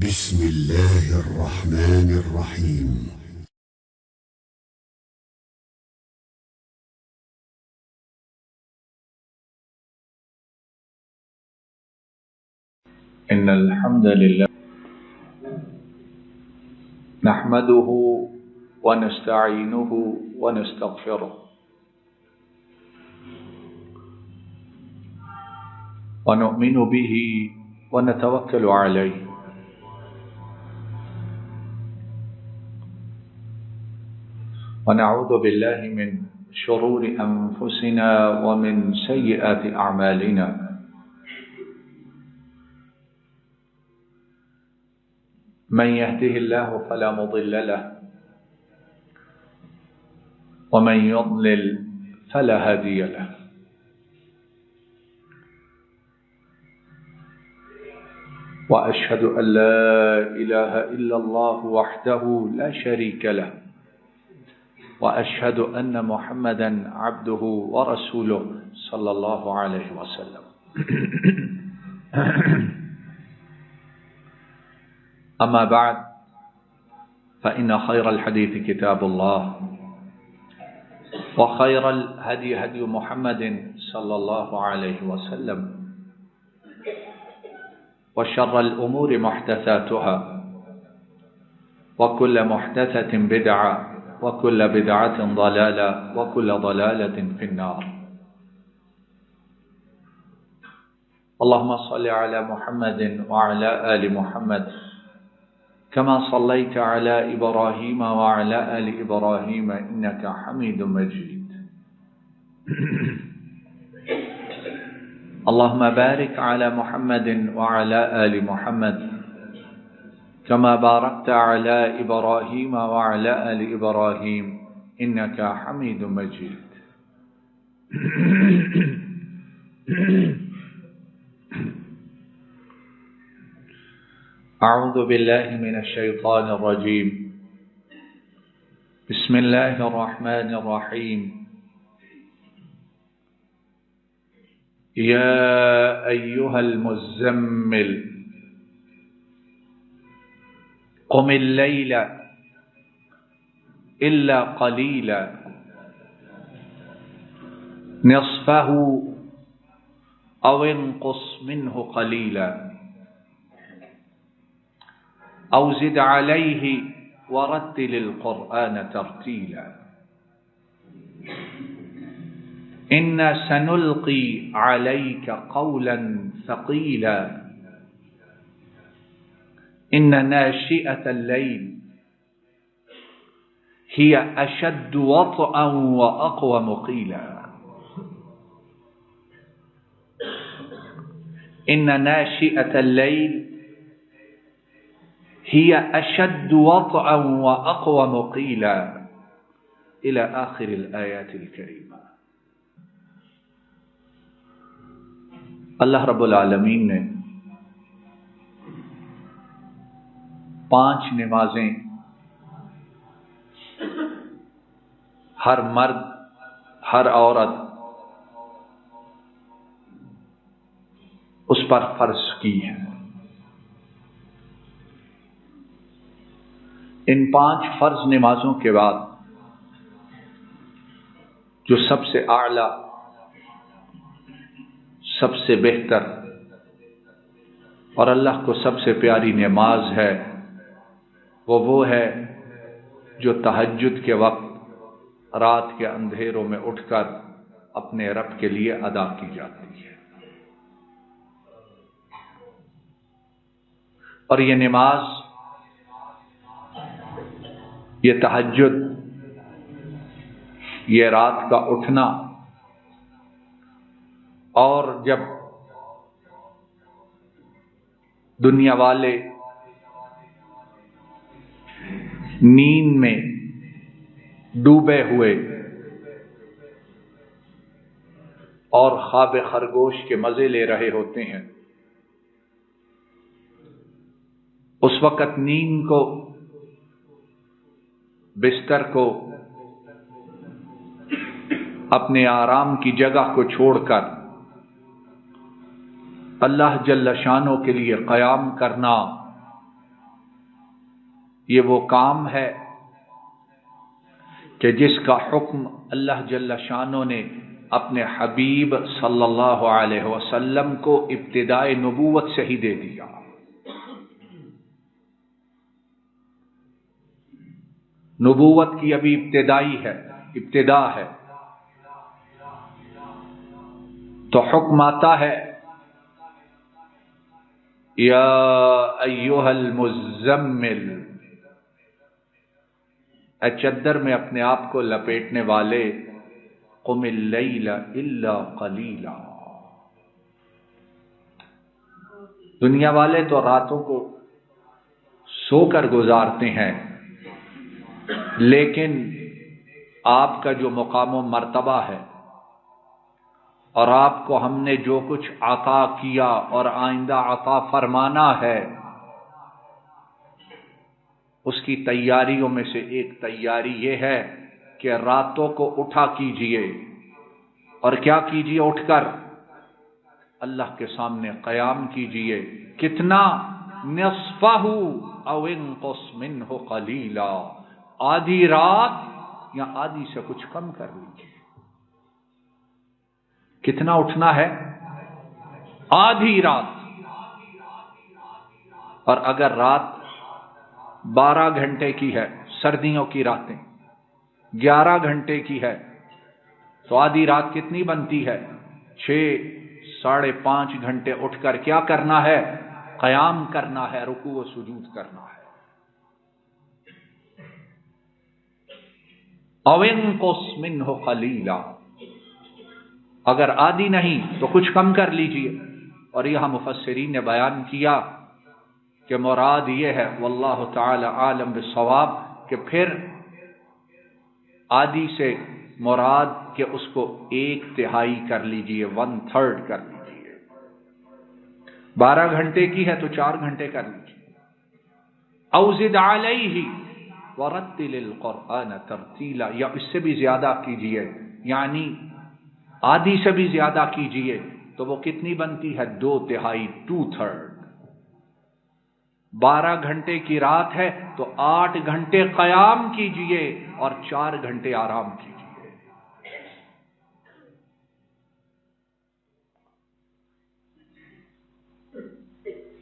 بسم الله الرحمن الرحيم. إن الحمد لله نحمده ونستعينه ونستغفره ونؤمن به ونتوكل عليه ونعوذ بالله من شرور أنفسنا ومن سيئات أعمالنا من يهده الله فلا مضل له ومن يضلل فلا هادي له وأشهد أن لا إله إلا الله وحده لا شريك له وأشهد أن محمدا عبده ورسوله صلى الله عليه وسلم أما بعد فإن خير الحديث كتاب الله وخير الهدي هدي محمد صلى الله عليه وسلم وشر الأمور محدثاتها وكل محدثة بدعة وكل بدعة ضلالة وكل ضلالة في النار. اللهم صل على محمد وعلى آل محمد كما صليت على إبراهيم وعلى آل إبراهيم إنك حميد مجيد. اللهم بارك على محمد وعلى آل محمد كما باركت على إبراهيم وعلى آل إبراهيم إنك حميد مجيد. أعوذ بالله من الشيطان الرجيم. بسم الله الرحمن الرحيم. يا أيها المزمل قم الليل إلا قليلا نصفه أو انقص منه قليلا أو زد عليه ورتل القرآن ترتيلا إنا سنلقي عليك قولا ثقيلا إن ناشئة الليل هي أشد وطئا وأقوم قيلا إن ناشئة الليل هي أشد وطئا وأقوم قيلا إلى آخر الآيات الكريمة. اللہ رب العالمین نے 5 نمازیں ہر مرد ہر عورت اس پر فرض کی ہیں. ان 5 فرض نمازوں کے بعد جو سب سے اعلیٰ، سب سے بہتر اور اللہ کو سب سے پیاری نماز ہے وہ ہے جو تہجد کے وقت رات کے اندھیروں میں اٹھ کر اپنے رب کے لیے ادا کی جاتی ہے. اور یہ نماز، یہ تہجد، یہ رات کا اٹھنا، اور جب دنیا والے نیند میں ڈوبے ہوئے اور خواب خرگوش کے مزے لے رہے ہوتے ہیں، اس وقت نیند کو، بستر کو، اپنے آرام کی جگہ کو چھوڑ کر اللہ جل شانہ کے لیے قیام کرنا یہ وہ کام ہے کہ جس کا حکم اللہ جل شانہ نے اپنے حبیب صلی اللہ علیہ وسلم کو ابتدائے نبوت سے ہی دے دیا۔ نبوت کی ابھی ابتدا ہے، تو حکم آتا ہے یا ایھا المزمل، اے چادر میں اپنے آپ کو لپیٹنے والے، قم اللیل الا قلیلا۔ دنیا والے تو راتوں کو سو کر گزارتے ہیں، لیکن آپ کا جو مقام و مرتبہ ہے اور آپ کو ہم نے جو کچھ عطا کیا اور آئندہ عطا فرمانا ہے، اس کی تیاریوں میں سے ایک تیاری یہ ہے کہ راتوں کو اٹھا کیجئے، اور کیا کیجئے؟ اٹھ کر اللہ کے سامنے قیام کیجئے۔ کتنا؟ نصفہ او انقص منہ قلیلا، آدھی رات یا آدھی سے کچھ کم کر لیجئے۔ کتنا اٹھنا ہے؟ آدھی رات۔ اور اگر رات 12 گھنٹے کی ہے، سردیوں کی راتیں 11 گھنٹے کی ہے، تو آدھی رات کتنی بنتی ہے؟ 6-5.5 گھنٹے اٹھ کر کیا کرنا ہے؟ قیام کرنا ہے، رکوع و سجود کرنا ہے۔ او انقص منہ قلیلا، اگر آدھی نہیں تو کچھ کم کر لیجئے۔ اور یہاں مفسرین نے بیان کیا کہ مراد یہ ہے، واللہ تعالی عالم بالصواب، کہ پھر آدھی سے مراد کہ اس کو 1/3 کر لیجئے، 1/3 کر لیجئے۔ 12 گھنٹے کی ہے تو 4 گھنٹے کر لیجئے۔ او زد علیہ ورتل القرآن ترتیلا، یا اس سے بھی زیادہ کیجئے، یعنی آدھی سے بھی زیادہ کیجئے، تو وہ کتنی بنتی ہے؟ 2/3، 2/3۔ 12 گھنٹے کی رات ہے تو 8 گھنٹے قیام کیجئے اور 4 گھنٹے آرام کیجئے۔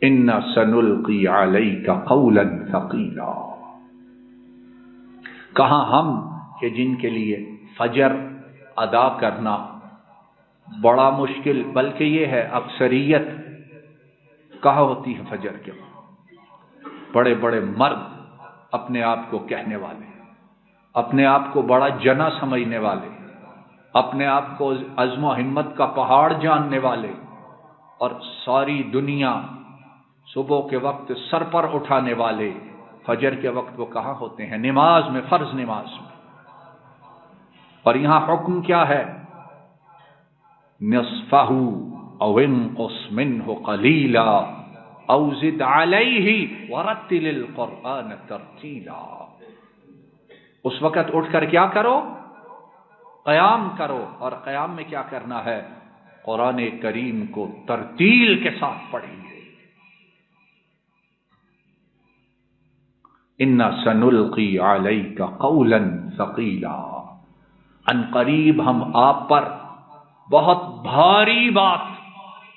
اِنَّا سَنُلْقِي عَلَيْكَ قَوْلًا ثَقِيلًا۔ کہاں ہم کہ جن کے لیے فجر ادا کرنا بڑا مشکل، بلکہ یہ ہے اکثریت کہاں ہوتی ہے فجر کے وقت؟ بڑے بڑے مرد اپنے آپ کو کہنے والے، اپنے آپ کو بڑا جنا سمجھنے والے، اپنے آپ کو عزم و ہمت کا پہاڑ جاننے والے، اور ساری دنیا صبح کے وقت سر پر اٹھانے والے، فجر کے وقت وہ کہاں ہوتے ہیں؟ نماز میں، فرض نماز میں۔ اور یہاں حکم کیا ہے؟ نصفہ او انقص منہ قلیلا او زد علیہ ورتل القرآن ترتیلا۔ اس وقت اٹھ کر کیا کرو؟ قیام کرو، اور قیام میں کیا کرنا ہے؟ قرآن کریم کو ترتیل کے ساتھ پڑھیے۔ اِنَّا سَنُلْقِي عَلَيْكَ قَوْلًا ثَقِيلًا، ان قریب ہم آپ پر بہت بھاری بات،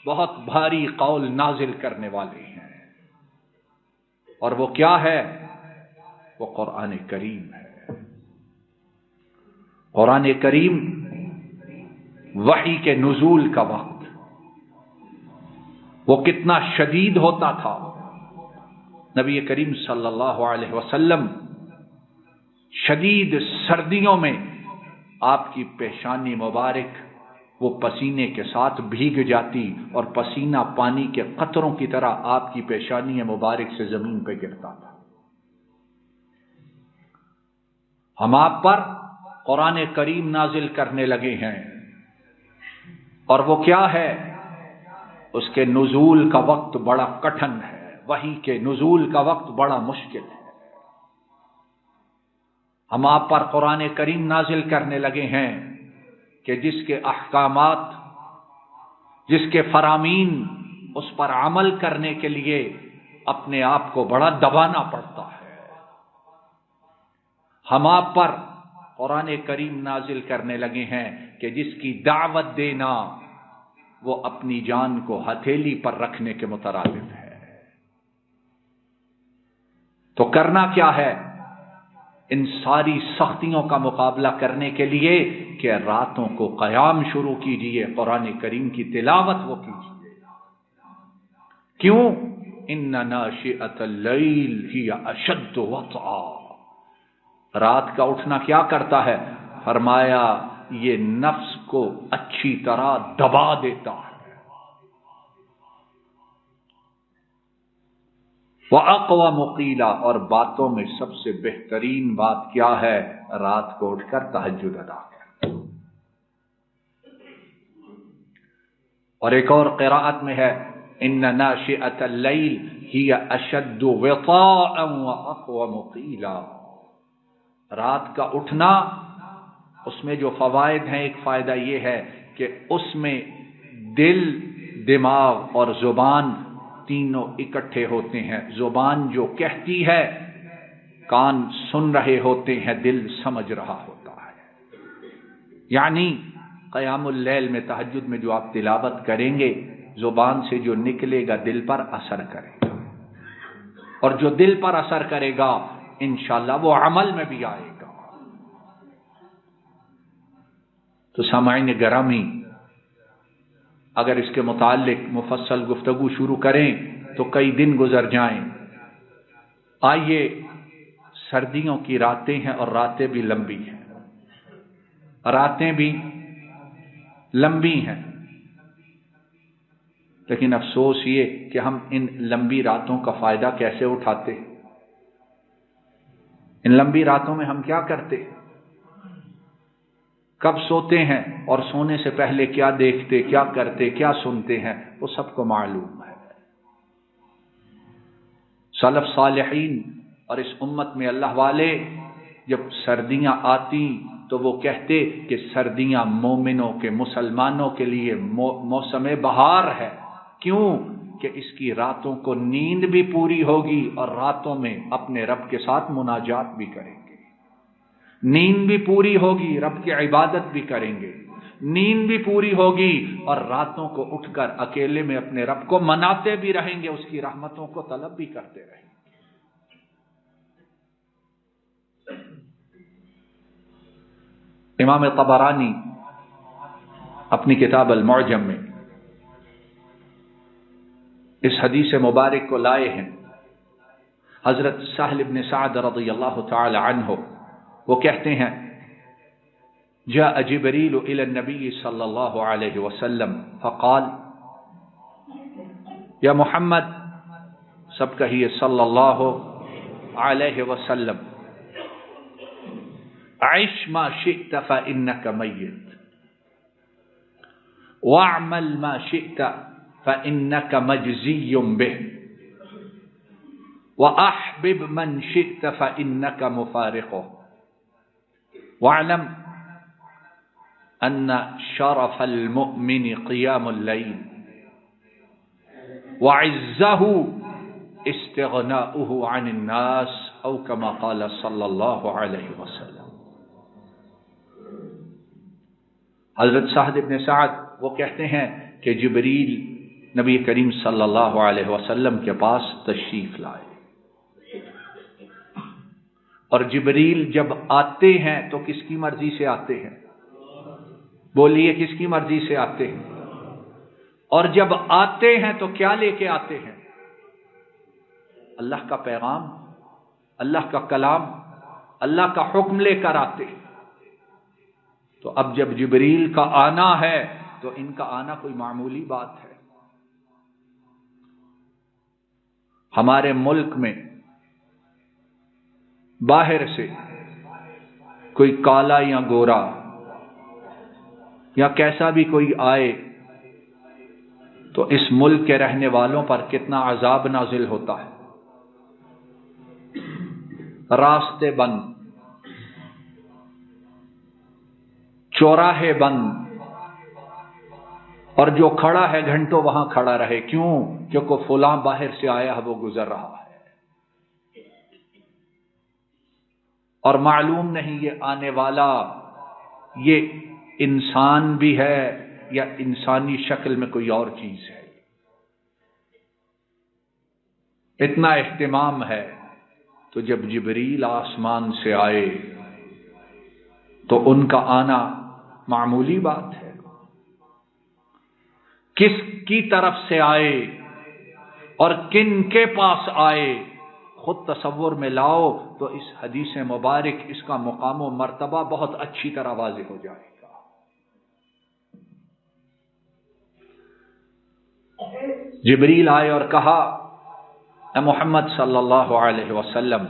بہت بھاری قول نازل کرنے والے ہیں۔ اور وہ کیا ہے؟ وہ قرآن کریم ہے۔ قرآن کریم وحی کے نزول کا وقت وہ کتنا شدید ہوتا تھا۔ نبی کریم صلی اللہ علیہ وسلم شدید سردیوں میں آپ کی پیشانی مبارک وہ پسینے کے ساتھ بھیگ جاتی، اور پسینہ پانی کے قطروں کی طرح آپ کی پیشانی مبارک سے زمین پہ گرتا تھا۔ ہم آپ پر قرآن کریم نازل کرنے لگے ہیں، اور وہ کیا ہے؟ اس کے نزول کا وقت بڑا کٹھن ہے، وحی کے نزول کا وقت بڑا مشکل ہے۔ ہم آپ پر قرآن کریم نازل کرنے لگے ہیں کہ جس کے احکامات، جس کے فرامین، اس پر عمل کرنے کے لیے اپنے آپ کو بڑا دبانا پڑتا ہے۔ ہما پر قرآن کریم نازل کرنے لگے ہیں کہ جس کی دعوت دینا وہ اپنی جان کو ہتھیلی پر رکھنے کے مترادف ہے۔ تو کرنا کیا ہے ان ساری سختیوں کا مقابلہ کرنے کے لیے کہ راتوں کو قیام شروع کیجئے، قرآن کریم کی تلاوت وہ کیجئے۔ کیوں؟ ان ناشئۃ اللیل ہی اشد وطئا، رات کا اٹھنا کیا کرتا ہے؟ فرمایا یہ نفس کو اچھی طرح دبا دیتا ہے۔ وَأَقْوَمُ قِيلًا، اور باتوں میں سب سے بہترین بات کیا ہے؟ رات کو اٹھ کر تہجد ادا کر۔ اور ایک اور قراءت میں ہے ان ناشئۃ اللیل ہی اشد وطاء وَأَقْوَمُ قِيلًا، رات کا اٹھنا اس میں جو فوائد ہیں، ایک فائدہ یہ ہے کہ اس میں دل، دماغ اور زبان تینوں اکٹھے ہوتے ہیں۔ زبان جو کہتی ہے، کان سن رہے ہوتے ہیں، دل سمجھ رہا ہوتا ہے۔ یعنی قیام اللیل میں، تہجد میں جو آپ تلاوت کریں گے، زبان سے جو نکلے گا دل پر اثر کرے گا، اور جو دل پر اثر کرے گا انشاءاللہ وہ عمل میں بھی آئے گا۔ تو سامعین گرامی، اگر اس کے متعلق مفصل گفتگو شروع کریں تو کئی دن گزر جائیں۔ آئیے، سردیوں کی راتیں ہیں اور راتیں بھی لمبی ہیں، راتیں بھی لمبی ہیں، لیکن افسوس یہ کہ ہم ان لمبی راتوں کا فائدہ کیسے اٹھاتے؟ ان لمبی راتوں میں ہم کیا کرتے؟ کب سوتے ہیں اور سونے سے پہلے کیا دیکھتے، کیا کرتے، کیا سنتے ہیں، وہ سب کو معلوم ہے۔ سلف صالحین اور اس امت میں اللہ والے جب سردیاں آتی تو وہ کہتے کہ سردیاں مومنوں کے، مسلمانوں کے لیے موسم بہار ہے۔ کیوں؟ کہ اس کی راتوں کو نیند بھی پوری ہوگی اور راتوں میں اپنے رب کے ساتھ مناجات بھی کریں گے، نیند بھی پوری ہوگی، رب کی عبادت بھی کریں گے، نیند بھی پوری ہوگی اور راتوں کو اٹھ کر اکیلے میں اپنے رب کو مناتے بھی رہیں گے، اس کی رحمتوں کو طلب بھی کرتے رہیں گے۔ امام طبرانی اپنی کتاب المعجم میں اس حدیث مبارک کو لائے ہیں۔ حضرت سہل بن سعد رضی اللہ تعالی عنہ وہ کہتے ہیں جاء جبریل الى النبی صلی اللہ علیہ وسلم فقال یا محمد، سب کہیے صلی اللہ علیہ وسلم، عش ما شئت فإنك میت واعمل ما شئت فإنك مجزی به وأحبب من شئت فإنك مفارقه واعلم أن شرف المؤمن قيام الليل وعزه استغناؤه عن الناس أو كما قال صلى الله عليه وسلم۔ حضرت سعد بن سعد وہ کہتے ہیں کہ جبریل نبی کریم صلی اللہ علیہ وسلم کے پاس تشریف لائے، اور جبریل جب آتے ہیں تو کس کی مرضی سے آتے ہیں؟ بولیے، کس کی مرضی سے آتے ہیں؟ اور جب آتے ہیں تو کیا لے کے آتے ہیں؟ اللہ کا پیغام، اللہ کا کلام، اللہ کا حکم لے کر آتے ہیں۔ تو اب جب جبریل کا آنا ہے تو ان کا آنا کوئی معمولی بات ہے۔ ہمارے ملک میں باہر سے کوئی کالا یا گورا یا کیسا بھی کوئی آئے تو اس ملک کے رہنے والوں پر کتنا عذاب نازل ہوتا ہے۔ راستے بند، چوراہے بند، اور جو کھڑا ہے گھنٹوں وہاں کھڑا رہے۔ کیوں؟ کیونکہ فلاں باہر سے آیا ہے، وہ گزر رہا ہے۔ اور معلوم نہیں یہ آنے والا یہ انسان بھی ہے یا انسانی شکل میں کوئی اور چیز ہے. اتنا اہتمام ہے. تو جب جبریل آسمان سے آئے تو ان کا آنا معمولی بات ہے. کس کی طرف سے آئے اور کن کے پاس آئے خود تصور میں لاؤ تو اس حدیث مبارک اس کا مقام و مرتبہ بہت اچھی طرح واضح ہو جائے گا. جبریل آئے اور کہا اے محمد صلی اللہ علیہ وسلم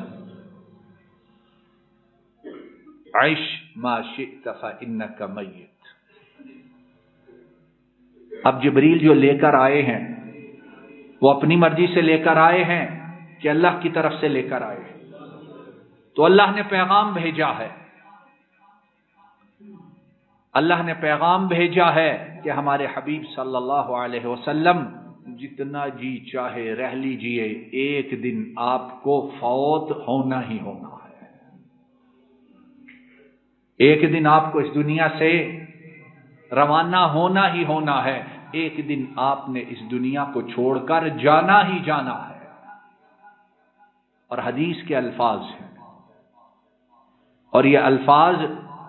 عش ما شئت فإنک میت. اب جبریل جو لے کر آئے ہیں وہ اپنی مرضی سے لے کر آئے ہیں کہ اللہ کی طرف سے لے کر آئے ہیں. تو اللہ نے پیغام بھیجا ہے. اللہ نے پیغام بھیجا ہے کہ ہمارے حبیب صلی اللہ علیہ وسلم جتنا جی چاہے رہ لیجئے، ایک دن آپ کو فوت ہونا ہی ہونا ہے. ایک دن آپ کو اس دنیا سے روانہ ہونا ہی ہونا ہے. ایک دن آپ نے اس دنیا کو چھوڑ کر جانا ہی جانا ہے. اور حدیث کے الفاظ ہیں اور یہ الفاظ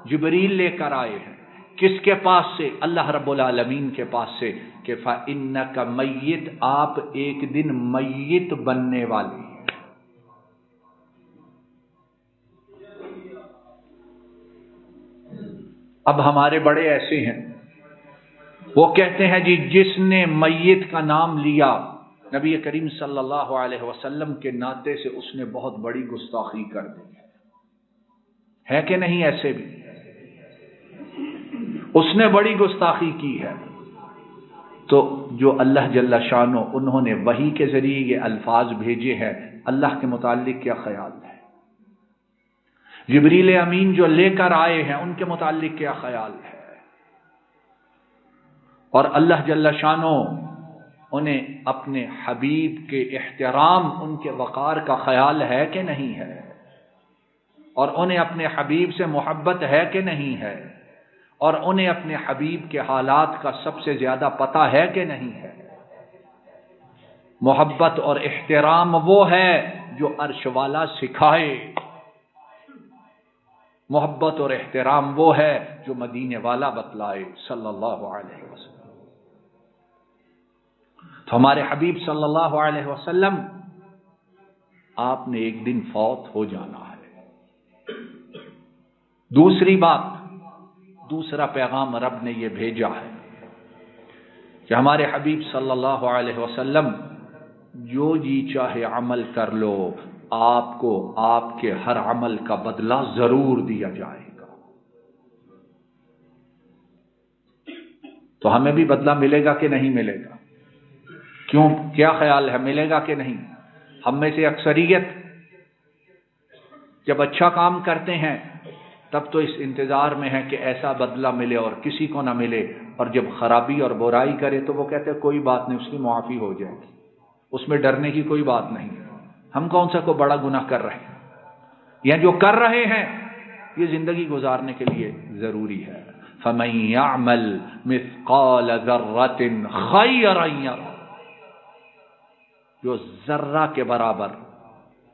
جبریل لے کر آئے ہیں. کس کے پاس سے؟ اللہ رب العالمین کے پاس سے کہ فَإِنَّكَ میت، آپ ایک دن میت بننے والے ہیں. اب ہمارے بڑے ایسے ہیں وہ کہتے ہیں جی جس نے میت کا نام لیا نبی کریم صلی اللہ علیہ وسلم کے ناطے سے اس نے بہت بڑی گستاخی کر دی ہے کہ نہیں؟ ایسے بھی اس نے بڑی گستاخی کی ہے. تو جو اللہ جل شانہ انہوں نے وحی کے ذریعے یہ الفاظ بھیجے ہیں، اللہ کے متعلق کیا خیال ہے؟ جبریل امین جو لے کر آئے ہیں ان کے متعلق کیا خیال ہے؟ اور اللہ جل شانہ انہیں اپنے حبیب کے احترام، ان کے وقار کا خیال ہے کہ نہیں ہے؟ اور انہیں اپنے حبیب سے محبت ہے کہ نہیں ہے؟ اور انہیں اپنے حبیب کے حالات کا سب سے زیادہ پتہ ہے کہ نہیں ہے؟ محبت اور احترام وہ ہے جو عرش والا سکھائے. محبت اور احترام وہ ہے جو مدینے والا بتلائے صلی اللہ علیہ وسلم. تو ہمارے حبیب صلی اللہ علیہ وسلم آپ نے ایک دن فوت ہو جانا ہے. دوسری بات، دوسرا پیغام رب نے یہ بھیجا ہے کہ ہمارے حبیب صلی اللہ علیہ وسلم جو جی چاہے عمل کر لو، آپ کو آپ کے ہر عمل کا بدلہ ضرور دیا جائے گا. تو ہمیں بھی بدلہ ملے گا کہ نہیں ملے گا؟ کیوں؟ کیا خیال ہے، ملے گا کہ نہیں؟ ہم میں سے اکثریت جب اچھا کام کرتے ہیں تب تو اس انتظار میں ہے کہ ایسا بدلہ ملے اور کسی کو نہ ملے، اور جب خرابی اور برائی کرے تو وہ کہتے ہیں کوئی بات نہیں، اس کی معافی ہو جائے گی، اس میں ڈرنے کی کوئی بات نہیں. ہم کون سا کو بڑا گناہ کر رہے ہیں؟ یا جو کر رہے ہیں یہ زندگی گزارنے کے لیے ضروری ہے. فَمَن يَعْمَلْ مِثْقَالَ ذَرَّةٍ خَيْرًا يَرَهُ، جو ذرہ کے برابر،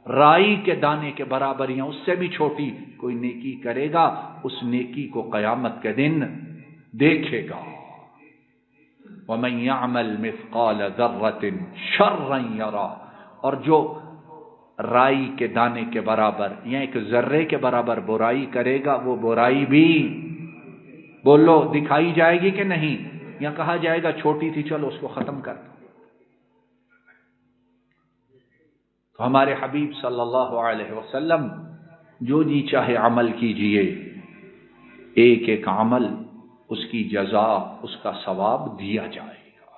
رائی کے دانے کے برابر یا اس سے بھی چھوٹی کوئی نیکی کرے گا، اس نیکی کو قیامت کے دن دیکھے گا. وَمَن يَعْمَلْ مِثْقَالَ ذَرَّةٍ شَرًّا يَرَهُ، اور جو رائی کے دانے کے برابر یا ایک ذرے کے برابر برائی کرے گا، وہ برائی بھی بولو دکھائی جائے گی کہ نہیں؟ یا کہا جائے گا چھوٹی تھی چلو اس کو ختم کر دو. تو ہمارے حبیب صلی اللہ علیہ وسلم جو جی چاہے عمل کیجئے، ایک ایک عمل اس کی جزا، اس کا ثواب دیا جائے گا.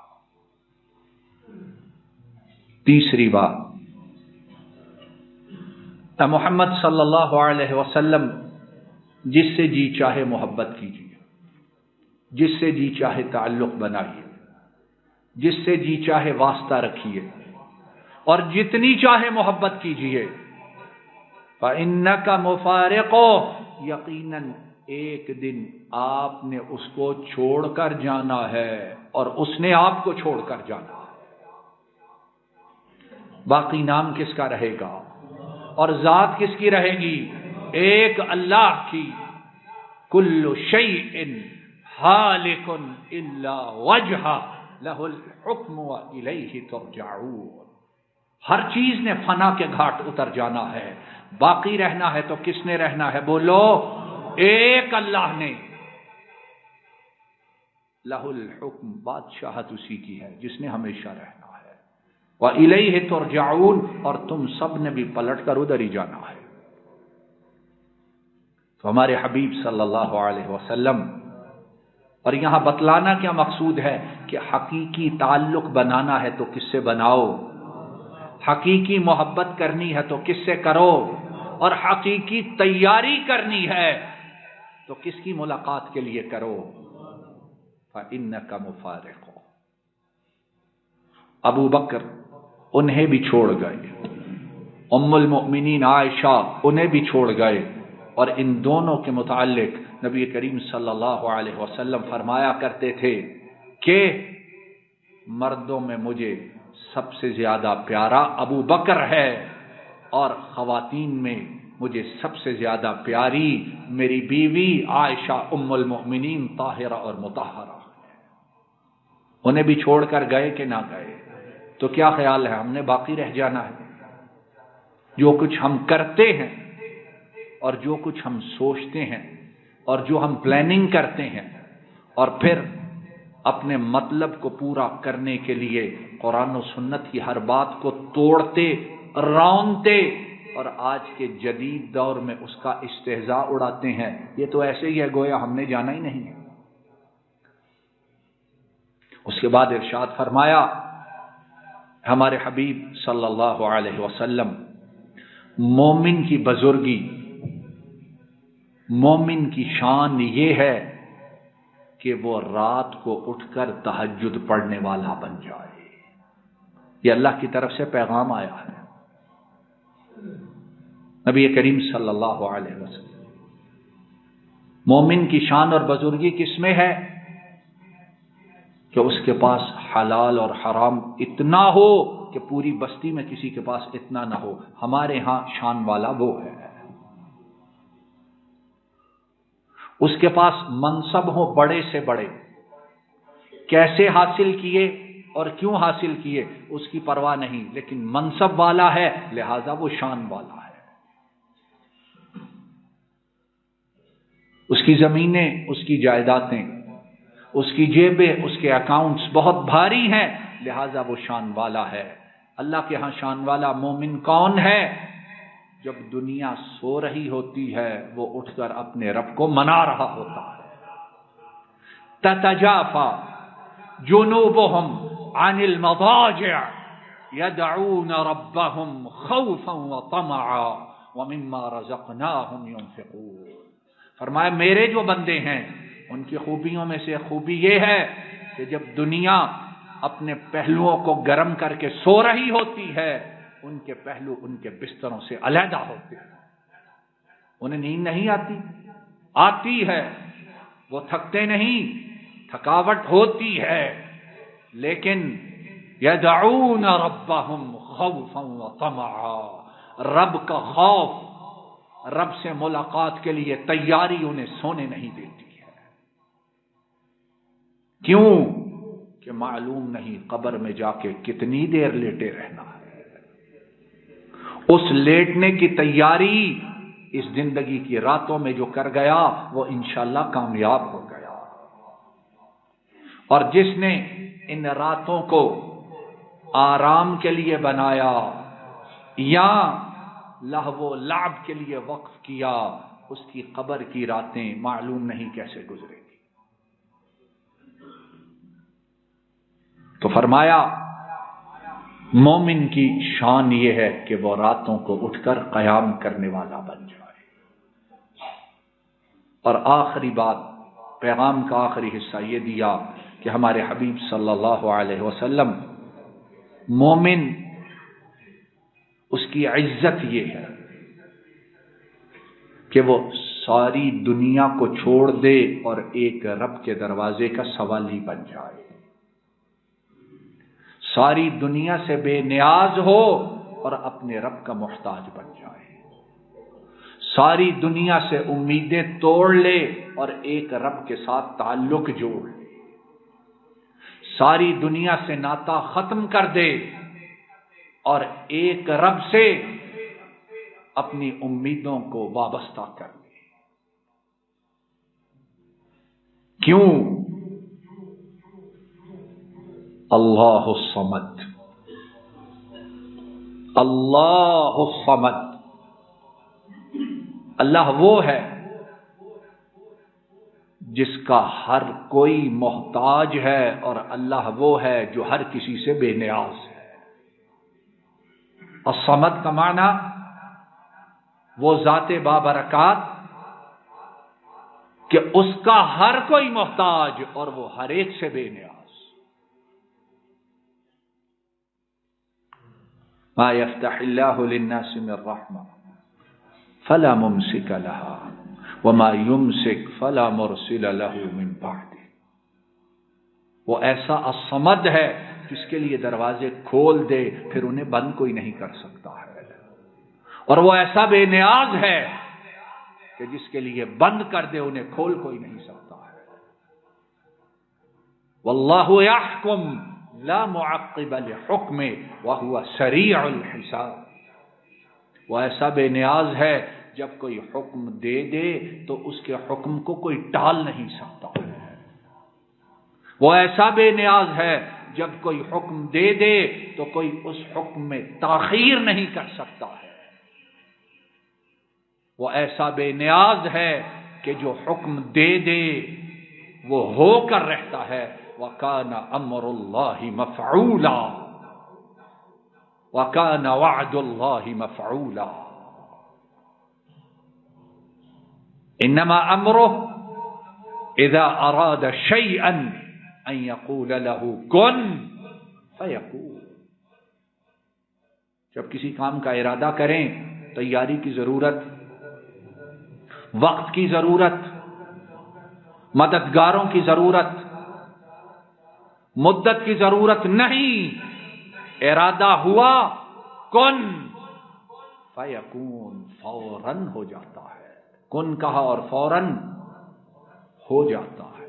تیسری بات، محمد صلی اللہ علیہ وسلم جس سے جی چاہے محبت کیجئے، جس سے جی چاہے تعلق بنائیے، جس سے جی چاہے واسطہ رکھیے، اور جتنی چاہے محبت کیجئے، فَإِنَّكَ مُفَارِقُهُ، یقیناً ایک دن آپ نے اس کو چھوڑ کر جانا ہے اور اس نے آپ کو چھوڑ کر جانا ہے۔ باقی نام کس کا رہے گا اور ذات کس کی رہے گی؟ ایک اللہ کی۔ کل شیء ہالک الا وجہہ لہ الحکم والیہ ترجعون۔ ہر چیز نے فنا کے گھاٹ اتر جانا ہے، باقی رہنا ہے تو کس نے رہنا ہے؟ بولو، ایک اللہ نے۔ لہ الحکم، بادشاہت اسی کی ہے جس نے ہمیشہ رہنا ہے۔ وَإِلَيْهِ تُرْجَعُونَ، اور تم سب نے بھی پلٹ کر ادھر ہی جانا ہے۔ تو ہمارے حبیب صلی اللہ علیہ وسلم، اور یہاں بتلانا کیا مقصود ہے کہ حقیقی تعلق بنانا ہے تو کس سے بناؤ، حقیقی محبت کرنی ہے تو کس سے کرو، اور حقیقی تیاری کرنی ہے تو کس کی ملاقات کے لیے کرو۔ فَإِنَّكَ مُفَارِقُهُ۔ ابو بکر انہیں بھی چھوڑ گئے، ام المؤمنین عائشہ انہیں بھی چھوڑ گئے، اور ان دونوں کے متعلق نبی کریم صلی اللہ علیہ وسلم فرمایا کرتے تھے کہ مردوں میں مجھے سب سے زیادہ پیارا ابو بکر ہے، اور خواتین میں مجھے سب سے زیادہ پیاری میری بیوی عائشہ ام المؤمنین طاہرہ اور مطہرہ۔ انہیں بھی چھوڑ کر گئے کہ نہ گئے؟ تو کیا خیال ہے ہم نے باقی رہ جانا ہے؟ جو کچھ ہم کرتے ہیں اور جو کچھ ہم سوچتے ہیں اور جو ہم پلاننگ کرتے ہیں، اور پھر اپنے مطلب کو پورا کرنے کے لیے قرآن و سنت کی ہر بات کو توڑتے رونتے اور آج کے جدید دور میں اس کا استہزاء اڑاتے ہیں، یہ تو ایسے ہی ہے گویا ہم نے جانا ہی نہیں ہے۔ اس کے بعد ارشاد فرمایا ہمارے حبیب صلی اللہ علیہ وسلم، مومن کی بزرگی، مومن کی شان یہ ہے کہ وہ رات کو اٹھ کر تہجد پڑھنے والا بن جائے۔ یہ اللہ کی طرف سے پیغام آیا ہے۔ نبی کریم صلی اللہ علیہ وسلم، مومن کی شان اور بزرگی کس میں ہے؟ کہ اس کے پاس حلال اور حرام اتنا ہو کہ پوری بستی میں کسی کے پاس اتنا نہ ہو۔ ہمارے ہاں شان والا وہ ہے۔ اس کے پاس منصب ہو بڑے سے بڑے، کیسے حاصل کیے اور کیوں حاصل کیے اس کی پرواہ نہیں، لیکن منصب والا ہے لہذا وہ شان والا ہے۔ اس کی زمینیں، اس کی جائیدادیں، اس کی جیبیں، اس کے اکاؤنٹس بہت بھاری ہیں لہذا وہ شان والا ہے۔ اللہ کے ہاں شان والا مومن کون ہے؟ جب دنیا سو رہی ہوتی ہے وہ اٹھ کر اپنے رب کو منا رہا ہوتا ہے۔ تتجافى جنوبهم عن المضاجع يدعون ربهم خوفا وطمعا ومما رزقناهم ينفقون۔ فرمایا میرے جو بندے ہیں ان کی خوبیوں میں سے خوبی یہ ہے کہ جب دنیا اپنے پہلوؤں کو گرم کر کے سو رہی ہوتی ہے ان کے پہلو ان کے بستروں سے علیحدہ ہوتے ہیں۔ انہیں نیند نہیں آتی ہے، وہ تھکتے نہیں، تھکاوٹ ہوتی ہے، لیکن یدعون ربهم خوفا وطمعا، رب کا خوف، رب سے ملاقات کے لیے تیاری انہیں سونے نہیں دیتی ہے۔ کیوں؟ کہ معلوم نہیں قبر میں جا کے کتنی دیر لیٹے رہنا ہے۔ اس لیٹنے کی تیاری اس زندگی کی راتوں میں جو کر گیا وہ انشاءاللہ کامیاب ہو گیا، اور جس نے ان راتوں کو آرام کے لیے بنایا یا لہو و لعب کے لیے وقف کیا اس کی قبر کی راتیں معلوم نہیں کیسے گزرے گی۔ تو فرمایا مومن کی شان یہ ہے کہ وہ راتوں کو اٹھ کر قیام کرنے والا بن جائے۔ اور آخری بات، پیغام کا آخری حصہ یہ دیا کہ ہمارے حبیب صلی اللہ علیہ وسلم، مومن اس کی عزت یہ ہے کہ وہ ساری دنیا کو چھوڑ دے اور ایک رب کے دروازے کا سوالی بن جائے، ساری دنیا سے بے نیاز ہو اور اپنے رب کا محتاج بن جائے، ساری دنیا سے امیدیں توڑ لے اور ایک رب کے ساتھ تعلق جوڑ لے، ساری دنیا سے ناتا ختم کر دے اور ایک رب سے اپنی امیدوں کو وابستہ کر لے۔ کیوں؟ اللہ الصمد، اللہ الصمد، اللہ وہ ہے جس کا ہر کوئی محتاج ہے، اور اللہ وہ ہے جو ہر کسی سے بے نیاز ہے۔ الصمد کا معنی وہ ذات بابرکات کہ اس کا ہر کوئی محتاج اور وہ ہر ایک سے بے نیاز۔ ما یفتح اللہ للناس من رحمہ فلا ممسک لها وما یمسک فلا مرسل له من بعده۔ وہ ایسا الصمد ہے جس کے لیے دروازے کھول دے پھر انہیں بند کوئی نہیں کر سکتا ہے، اور وہ ایسا بے نیاز ہے کہ جس کے لیے بند کر دے انہیں کھول کوئی نہیں سکتا ہے۔ واللہ یحکم لا معقب لحکمہ وہو سریع الحساب۔ وہ ایسا بے نیاز ہے جب کوئی حکم دے دے تو اس کے حکم کو کوئی ٹال نہیں سکتا ہے۔ وہ ایسا بے نیاز ہے جب کوئی حکم دے دے تو کوئی اس حکم میں تاخیر نہیں کر سکتا ہے۔ وہ ایسا بے نیاز ہے کہ جو حکم دے دے وہ ہو کر رہتا ہے۔ وَكَانَ أَمْرُ اللَّهِ مَفْعُولًا وَكَانَ وَعْدُ اللَّهِ مَفْعُولًا۔ إِنَّمَا أَمْرُهُ إِذَا أَرَادَ شَيْئًا أَن يَقُولَ لَهُ كُن فَيَكُونُ۔ جب کسی کام کا ارادہ کریں تیاری کی ضرورت، وقت کی ضرورت، مددگاروں کی ضرورت، مدت کی ضرورت نہیں، ارادہ ہوا کن فیکون، فوراً ہو جاتا ہے۔ کن کہا اور فوراً ہو جاتا ہے۔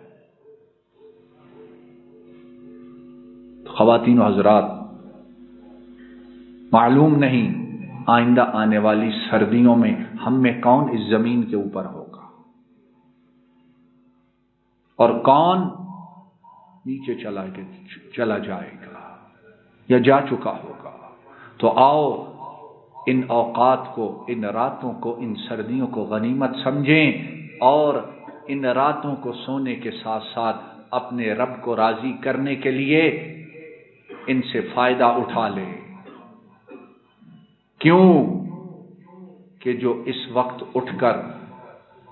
خواتین و حضرات، معلوم نہیں آئندہ آنے والی سردیوں میں ہم میں کون اس زمین کے اوپر ہوگا اور کون نیچے چلا جائے گا یا جا چکا ہوگا۔ تو آؤ ان اوقات کو، ان راتوں کو، ان سردیوں کو غنیمت سمجھیں اور ان راتوں کو سونے کے ساتھ ساتھ اپنے رب کو راضی کرنے کے لیے ان سے فائدہ اٹھا لیں۔ کیوں کہ جو اس وقت اٹھ کر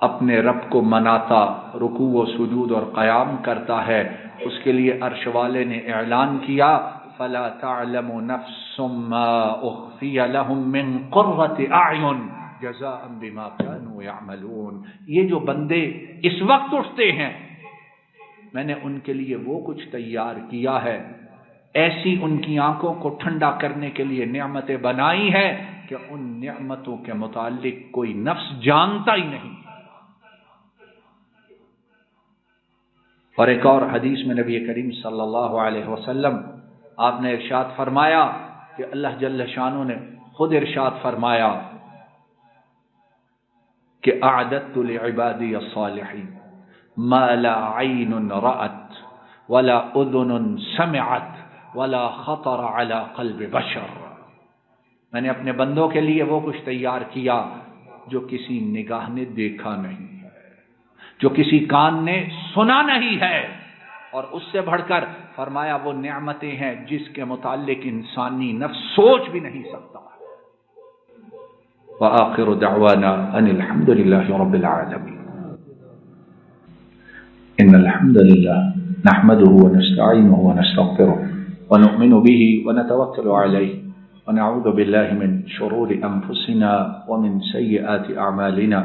اپنے رب کو مناتا، رکوع و سجود اور قیام کرتا ہے، اس کے لیے عرش والے نے اعلان کیا فَلَا تَعْلَمُ نَفْسٌ مَّا أُخْفِيَ لَهُم مِّن قُرَّةِ أَعْيُنٍ جَزَاءً بِمَا كَانُوا يَعْمَلُونَ۔ یہ جو بندے اس وقت اٹھتے ہیں میں نے ان کے لیے وہ کچھ تیار کیا ہے، ایسی ان کی آنکھوں کو ٹھنڈا کرنے کے لیے نعمتیں بنائی ہیں کہ ان نعمتوں کے متعلق کوئی نفس جانتا ہی نہیں۔ اور ایک اور حدیث میں نبی کریم صلی اللہ علیہ وسلم آپ نے ارشاد فرمایا کہ اللہ جل شانہ نے خود ارشاد فرمایا کہ اعددت لعبادی الصالحین ما لا عین رأت ولا اذن سمعت ولا خطر على قلب بشر۔ میں نے اپنے بندوں کے لیے وہ کچھ تیار کیا جو کسی نگاہ نے دیکھا نہیں ہے، جو کسی کان نے سنا نہیں ہے، اور اس سے بڑھ کر فرمایا وہ نعمتیں ہیں جس کے متعلق انسانی نفس سوچ بھی نہیں سکتا۔ وآخر دعوانا ان الحمد لله رب العالمين۔ ان الحمد لله نحمده ونستعينه ونستغفره ونؤمن به ونتوكل عليه ونعوذ بالله من شرور أنفسنا ومن سيئات أعمالنا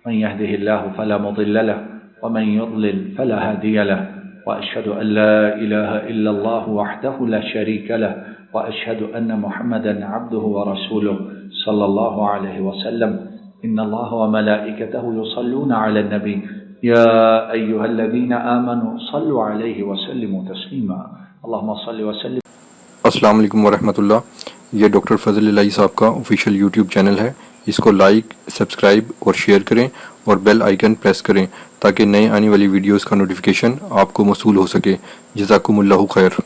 من يهده الله فلا مضل له ومن يضلل فلا هادي له وأشهد أن لا إله إلا الله وحده لا شريك له وأشهد أن محمدا عبده ورسوله صلى الله عليه وسلم إن الله وملائكته يصلون على النبي يا أيها الذين آمنوا صلوا عليه وسلموا تسليما اللهم صل وسلم. السلام علیکم ورحمۃ اللہ. یہ ڈاکٹر فضل الہی صاحب کا آفیشیل یوٹیوب چینل ہے. اس کو لائک، سبسکرائب اور شیئر کریں اور بیل آئیکن پریس کریں تاکہ نئے آنے والی ویڈیوز کا نوٹیفیکیشن آپ کو موصول ہو سکے. جزاکم اللہ خیر.